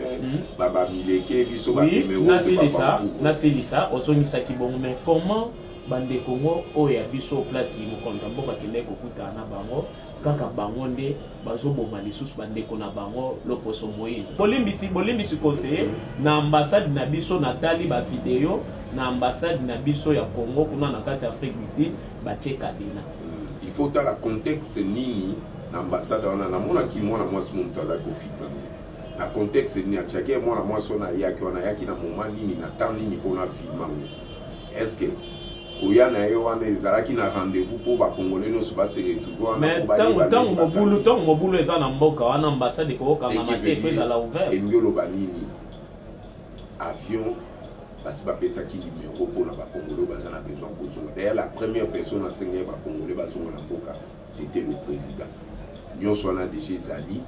nasilisa ozongisaki bongo mais comment bande Congo oyo ya biso place mokonzi mboka akendaki kokutana na bango kaka bango nde bazoboma lisusu bandeko na bango loposo moyini bolimbisi conseiller na ambassade na biso natali bavideo na ambassade na biso ya Congo kuna na kati Afrique du Sud batie kabina. Il faut dans la contexte nini na ambassade wana namonaki mwana mwasi moto azali kofika na contexte nini atiaki mwana mwasi wana yaki na moment nini na temps nini mpona filmango est-ce que oya na ye wana ezalaki na rendez-vous mpo bakongole nyonso base retrouve ntango mobulu eza na mboka wana ambassade ekokokangama te po ezala ouvert elingi oloba nini avion basi bapesaki numéro mpona bakongole baza na besoin kozonga d'ailleurs la première personne asengaki bakongole bazonga na mboka c'était le président nyonso wana déjà ezali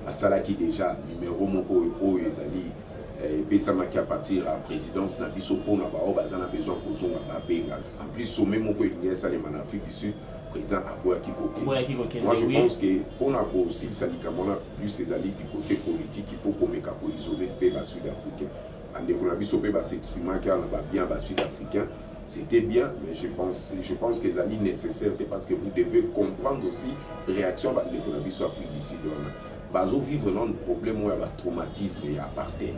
basalaki déjà numéro moko oyo ezali epesamaki à partir ya présidence na biso mpona bao baza na besoin kozonga babenga en plus sommet moko elingi esalema na Afrique du Sud président aboyaki kokende. Moi je pense que mpona kosilisa likambo wana plus ezali du côté politique il faut komeka koisole mpe basud-africain bandeko na biso mpe basexprimaki awa na babien basud-africain c'était bien mais je pense que ezali nécessaire parce que vous devez comprendre aussi réaction bandeko na biso Afrique du Sud wana bazovivre dans le problème où il y a traumatisme et apartheid.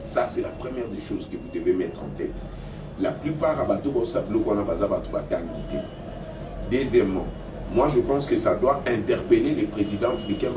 Ça, c'est la première des choses que vous devez mettre en tête. La plupart à bateau comme ça, deuxièmement, moi je pense que ça doit interpeller les présidents africains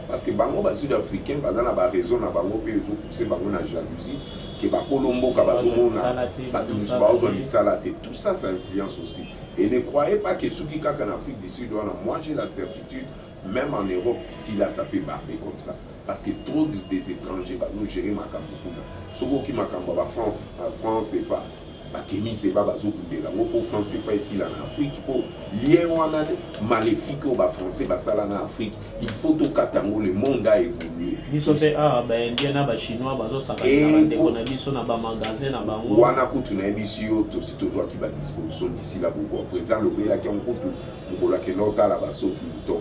parce que bango ba sud-africain baza na ba raison na bango pe to pousser bango na jalousie que ba kolombo ka ba zomona ba tout ba ozoni salate tout ça ça influence aussi et ne croyez pas que ceux qui kaka en Afrique du Sud moi j'ai la certitude même en Europe si là ça peut barber comme ça parce que trop des étrangers ba nous gérer makambo kuna soko ki makambo ba France c'est pas bakemi c'est pas bazokundela ngoko France c'est pas ici là en Afrique pour lien wana maléfique au ba français ba sala na Afrique il faut tout katango le monde a évolué biso pe ba indien na ba chinois bazo saka na ndeko na biso na ba magasin na bango wana kutu na bisio to sito to ki ba disposition d'ici là beaucoup présent le là qui on kutu ngola ke nota la baso tout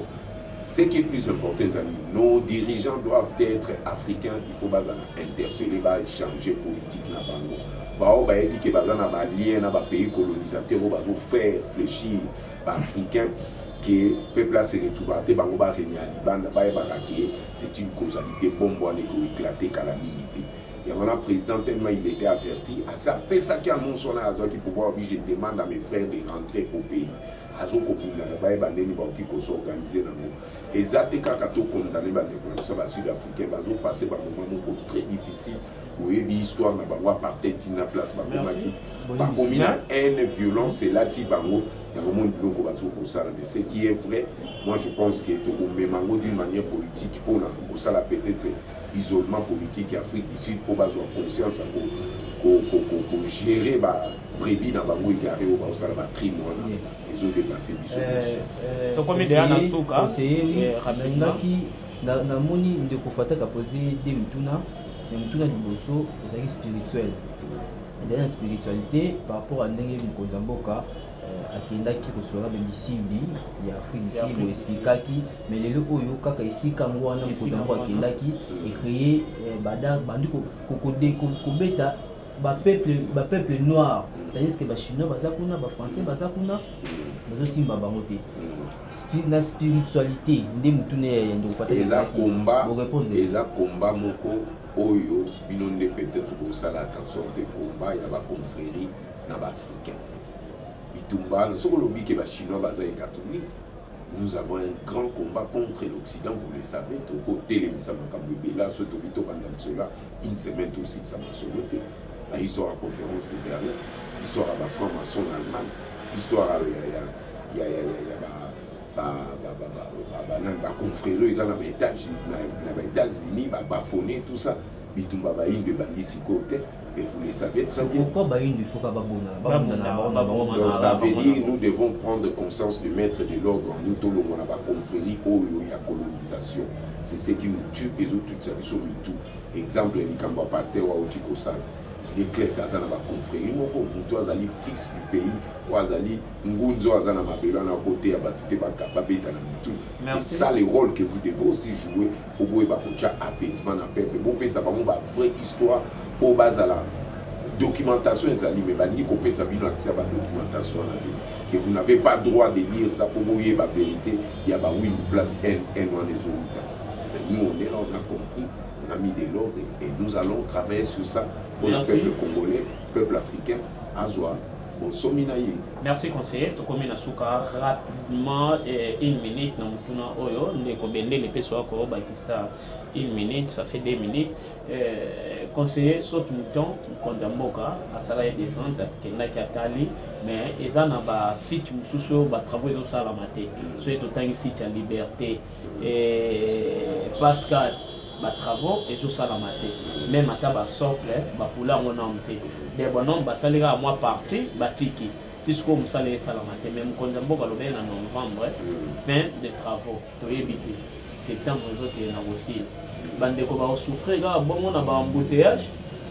ce qui est plus important nos dirigeants doivent être africains il faut bazana interpeller ba échanger politique na bango bao ba dit que bazana ba lien na ba pays colonisateurs ba faire réfléchir ba africains que peuple a se retrouvé te bango ba régner banda ba que c'est une causalité bombe on est éclater calamité il y a un président tellement il était averti à ça fait ça qui annonce on a qui pouvoir obliger demande à mes frères de rentrer au pays azoko kuna ba bandeni ba qui ko s'organiser na mo ezate kaka to condamner ba de ça ba sud-africain bazo passer par moment très difficile oyebi histoire na bango apartheid na place bakomaki bakomi na haine violence elati bango yango moni biloko bazokosala mais ce qui est vrai moi je pense que tokomemango d'une manière politique mpona kosala peut-être isolement politique ya Afrique du Sud mpo bazwa conscience kogérer babrebis na bango egare oyo bazosala bacrime wana ezodepasse biso tokomi deya na suka ramengaki namoni ndeko fataka pose de mutuna mutuna liboso ezalaki spirituel ezali na spiritualité par rapport à ndenge mokonzi ya mboka akendaki kosola bisimbi ya Afrique du Sud boexplikaki mais lelo oyo kaka esika yango wana mokonzi ya mboka akendaki ecreye bandi kobeta bapeuple noir c'est-à-dire que bachinois baza kuna bafrançais baza kuna bazosimba bango te na spiritualité nde mutune ya ndeko fataka eza komba moko oyo bino nde peut-être kosala attention de combat ya baconfrérie na baafricain bitumba soko lobi ke bachinois baza catholique nous avons un grand combat contre l'Occident vous le savez toko telemisa makambo ebela so tobito banda cela une semaine aussi ça m'a sauvé la histoire à conférence de Berlin histoire à franc-maçon en Allemagne histoire à confrère ils ont États-Unis bafoné tout ça bitumba bainde bandisi côté et vous le savez très bien. Pourquoi bainde il faut pas donc ça veut dire nous devons prendre conscience de mettre de l'ordre nous tout le monde a confrérie oyo ya colonisation c'est ce qui nous tue et tout ça biso mitu exemple les kamba pasteur wa otiko ça il est clair kaza na ba confrérie moko mutu azali fixe du pays ou azali ngunzo azana mabelo na côté ya batute bakabeta na mitu. C'est ça le rôle que vous devez aussi jouer pour boye bakocha apaisement na peuple bo pesa ba mo ba vraie histoire au bazala documentation ezali mais bani ko pesa bino accès à ba documentation na vie que vous n'avez pas droit de lire ça pour boye ba vérité il y a ba oui une place n one des autres. Nous on est là, on a compris, on a mis de l'ordre et nous allons travailler sur ça pour le peuple congolais, peuple africain, Azwa, Bosominaye. Merci conseiller. Tokomi na suka rapidement une minute na mutuna oyo ndeko bende le peso ko ba kisa une minute ça fait 2 minutes. Conseiller saute mouton kondamboka asala descente kenda katali mais ezana ba site mususu ba travaux zo sala maté. So etotangi site ya liberté Pascal ba travaux et zo sala maté. Même ata ba socle ba pula ngona mpe. Des bonhommes basalira à moi parti batiki si ce que vous salez salamate même quand on va le en novembre fin de travaux to éviter septembre les autres na aussi bande ko ba souffrir ga bon on a ba embouteillage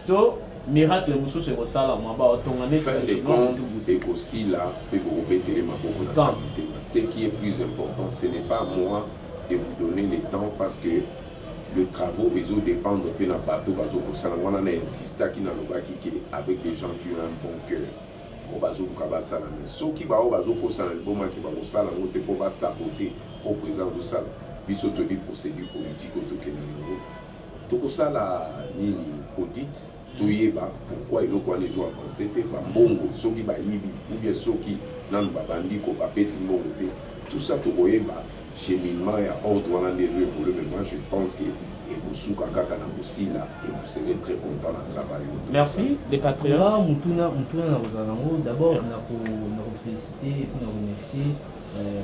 to miracle musu se ko sala ma ba otonga ne fin de compte et aussi là peut vous remettre ma beaucoup na santé. Ce qui est plus important ce n'est pas moi de vous donner le temps parce que le travail réseau dépend de peu na bateau bateau pour ça on a insisté qui na lobaki qui avec des gens qui ont un bon cœur au bateau pour kaba ça mais ceux qui va au bateau pour ça le bon qui va au ça la route pour va saboter au présent de ça biso to bi procédure politique au toke na niveau to ça la ni audit to yeba pourquoi il ko les jours avancer te ba mbongo ceux qui ba yibi ou bien ceux qui nan ba bandi ko ba pesi mbongo te tout ça to yeba cheminement et ordre on a des lieux pour le moment je pense que et vous sous kaka na aussi là et vous serez très content de travailler. Merci les patriotes. Mutuna d'abord on a félicité et puis on a remercié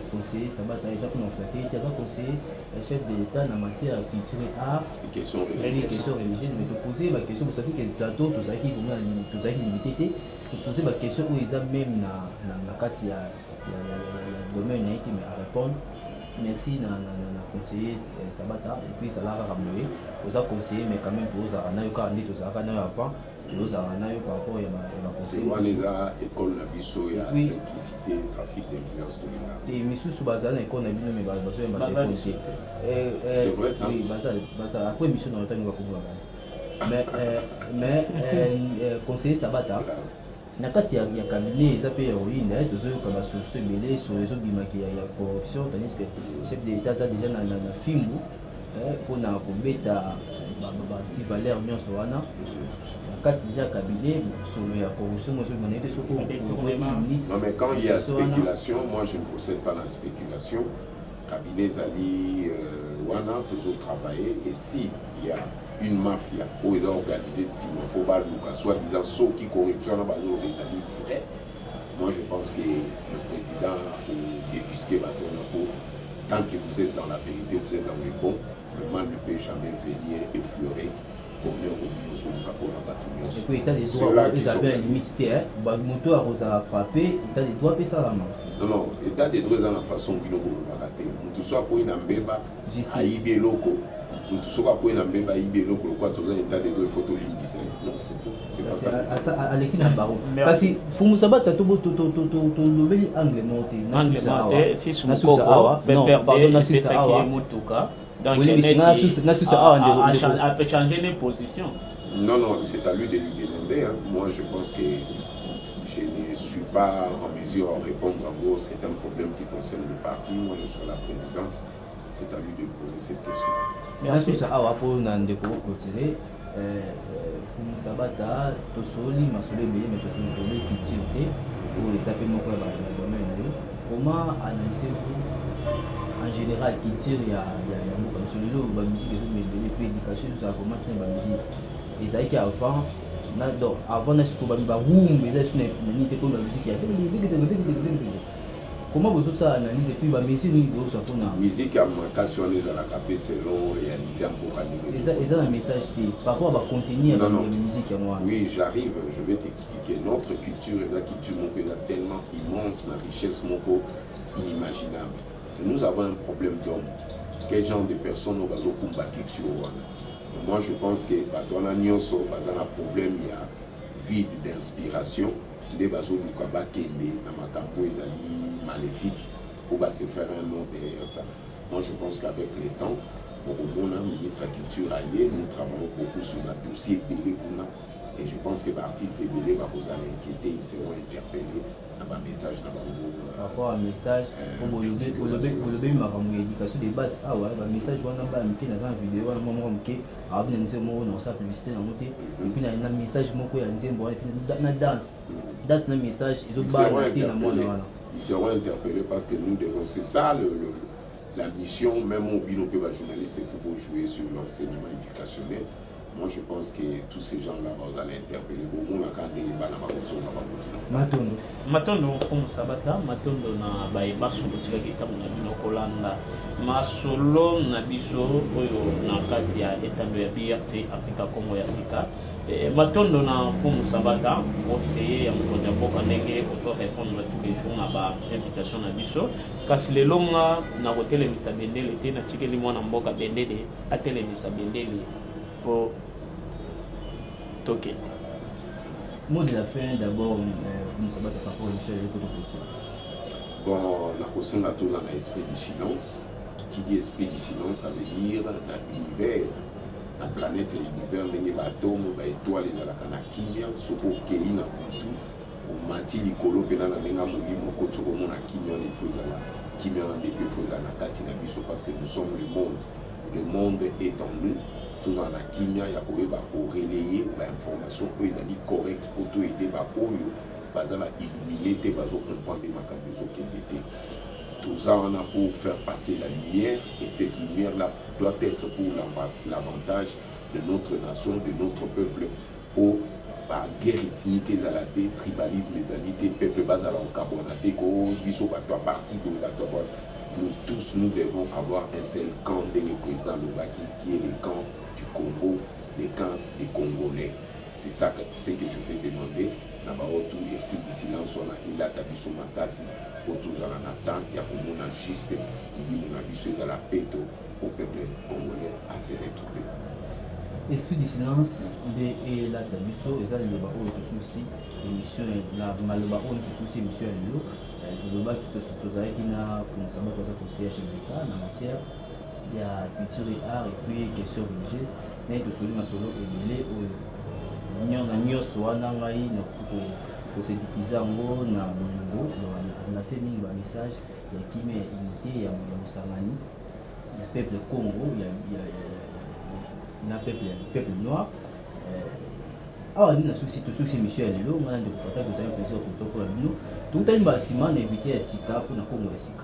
conseiller Sabata Isa pour nous flatter qui a conseillé chef de l'État en matière de culture et art et questions religieuses mais de poser ma question vous savez que le plateau tout ça qui vous tout ça qui limité de poser ma question où ils a même na kati ya domaine qui me répondre. Merci na conseiller Sabata et puis ça l'a ramené aux conseillers mais quand même pour aux aranayo car on dit aux aranayo avant et aux aranayo par rapport à conseiller on les a école na biso ya simplicité trafic d'influence tout le monde et monsieur Subazana école na bino mais bazo c'est vrai ça oui basa après mission na temps mais conseiller Sabata na kati ya cabinet eza pe héroïne tozoyoka basusu ebele so ezobimaki ya corruption tandis que chef de l'état aza déjà na fimbu mpona kobeta bati valeur nyonso wana na kati déjà cabinet solo ya corruption mozobima na ye te soko mais quand il y a spéculation moi je ne procède pas dans la spéculation cabinet ezali wana tozotravailler et si il y a une mafia où ils ont organisé Simon Fobal Luka, soi-disant ceux qui corruption dans le rétabli direct. Moi je pense que le président ou débusqué tant que vous êtes dans la vérité, vous êtes dans le bon, le mal ne peut jamais venir effleurer combien au milieu de la et puis état des droits, ils avaient une limite, moto a frappé, état des droits, ça la main. Non, état des droits dans la façon qu'il nous a raté. Nous soit pour une ambeba, à Ibé loco. Nous sommes pour une ambeba, Ibé loco, quoi, tout ça, état des droits, photo limbis. Non, c'est tout. C'est pas ça. À l'équipe d'un baron. Parce que Fumusaba, tu as tout le angle monté. Angle monté, fils Moukoko, pardon, Nassisa Awa. Donc, il peut changer les positions. Non, c'est à lui de lui demander. Hein. Moi, je pense que je ne suis pas en mesure de répondre à vous. C'est un problème qui concerne le parti. Moi, je suis à la présidence. C'est à lui de poser cette question. Merci. Pour continuer. Sabata, Tosoli, Masolé, mais Tosoli, Kitiré, pour les appels Moko, comment analysez-vous en général qui tire il y a sur le lot la musique mais les pays éducation ça comment faire la musique et ça qui avant avant n'est-ce que ba boum mais là c'est une unité comme la musique il y a comment vous ça analyse et puis la musique vous ça pour na musique à marcation les à la capé selon réalité en pour animer. Et ça un message qui par rapport à contenir la musique à moi. Oui, j'arrive, je vais t'expliquer. Notre culture est la culture est tellement immense, la richesse moko inimaginable. Nous avons un problème d'homme. Quel genre de personnes ont besoin pour la culture? Moi, je pense que dans la nyonso, dans un problème, il y a vide d'inspiration. Les bateaux du Kaba Kembe, dans ma campo, ils sont maléfiques. On va se faire un nom derrière ça. Moi, je pense qu'avec le temps, au moment où ministre de la Culture allié, nous travaillons beaucoup sur le dossier Bélé Kuna. Et je pense que l'artiste Bélé va vous aller inquiéter, ils seront interpellés dans un message dans par rapport à un message, pour le éducation des bases. Ah ouais, le message, on a mis dans une vidéo, on a mis dans sa publicité, et puis il y a un message, on danse. Dans un message, ils ont ils seront interpellés parce que nous devons, c'est ça la mission, même au binôme journaliste, c'est pour jouer sur l'enseignement éducationnel. Moi, je pense que tous ces gens-là vont aller interpeller beaucoup. On a quand même des balles à ma position. Matondo mfumu sabata matondo na bayebaso botika kitabu na bino kolanda masolo na biso oyo na kati ya etando ya BRT Afrika Kongo ya sika matondo na mfumu sabata conseiller ya mokonzi ya mboka ndenge auto répondre tous les jours na ba invitation na biso kasi lelo nga na kotelemisa bendele te na tikeli mwana mboka bendele atelemisa bendele po toke. Mot de la fin d'abord, nous savons par rapport à Michel bon, la question là tout dans l'esprit du silence. Qui dit esprit du silence, ça veut dire dans l'univers, la planète et l'univers, les atomes, les étoiles, les alakanakinya, soko keina kutu, au mati likolo pena na lenga molimo koto ko mona kinya les fozala, kimia na bébé fozala kati na biso parce que nous sommes le monde. Le monde est en nous. Tout dans la kimia, il y a pour relayer l'information qui est correcte pour tout aider, pour illuminer, pour comprendre les macaques. Tout ça, on a pour faire passer la lumière, et cette lumière-là doit être pour l'avantage de notre nation, de notre peuple, pour la guerre ethnique, les tribalisme, les alités, peuple bas à la carbonaté, nous tous, nous devons avoir un seul camp de le président Lobaki, qui est le camp du Congo, le camp des Congolais. C'est ça que je vais demander. D'abord, tout l'esprit du silence, on a il a tabi son makasi, autour de la natan, il y a pour mon juste, il y a habitué dans la paix au peuple congolais à se retrouver. Esprit du silence, et la tabiso, et ça, le baro est souci, émission, la maloba, on est souci, émission, le bas qui n'a pour nous savoir quoi ça CHMK en matière il y a culture et art et puis question religieuse mais que celui masolo et belé au nyon na nyoso wana ngai na ko synthétiser ngo na bongo na semi ba message ya kimé unité ya musangani ya peuple Congo ya peuple noir ah ni na souci tout ce monsieur lelo on a de contact vous avez plaisir pour toi bino tout un bâtiment invité à Sika pour na Congo ya Sika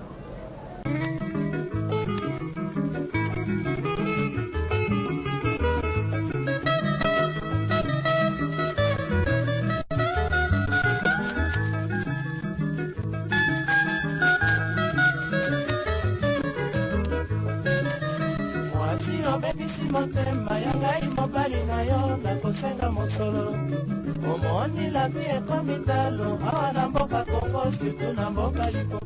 motema ya ngai mobali na yo nakosenga mosolo omoni lapi ekomi talo awa na mboka Kongo surtout na mboka Lipo